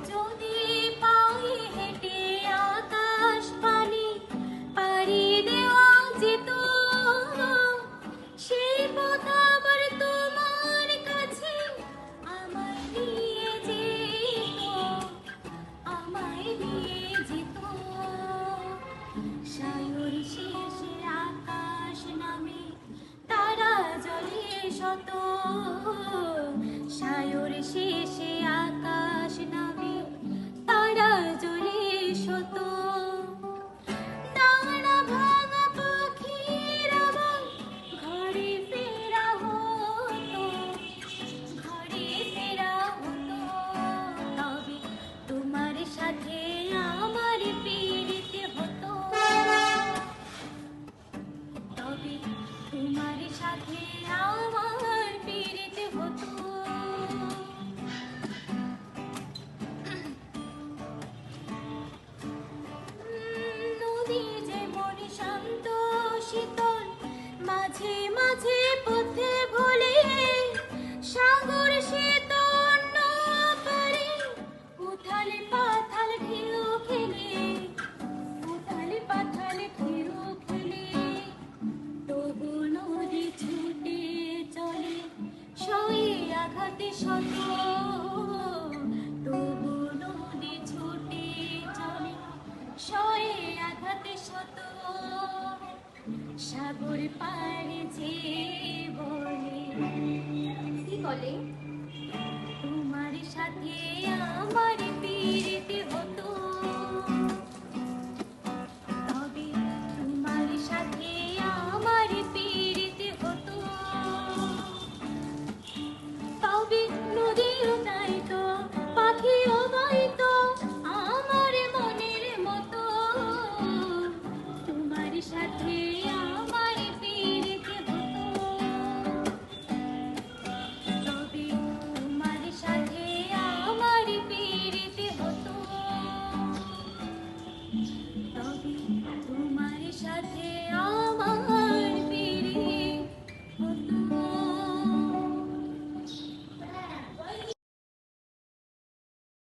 যদি পাই হেঁটে আকাশ পানি পাড়ি দেওয়া যেত, সেই পথ আবার তোমার কাছে আমায় নিয়ে যেত, আমায় নিয়ে যেত। সায়র শেষে আকাশ নামে তারা জলে শত, সায়র শেষে আকাশ নামে তারা জলে শত। ডানা ভাঙা পাখির আবার ঘরে ফেরা হতো, ঘরে ফেরা হতো। তবে তোমার সাথে আমার পিরিতে হতো, তবে তোমার সাথে আমার পিরিতে হতো। নদী যেমন শান্ত শীতল, মাঝে মাঝে পথে ভোলে, সাগর সে তো অন্য পারে, উথাল পাথাল ঢেউ খেলে, উথাল পাথাল ঢেউ খেলে। তবু নদী ছুটে চলে সয়ে আঘাতে শত, তবু নদী ছুটে চলে সয়ে আঘাতে শত। সাগর পাড়ে যে বলে, কি বলে? তোমার সাথে আমার পিরিতে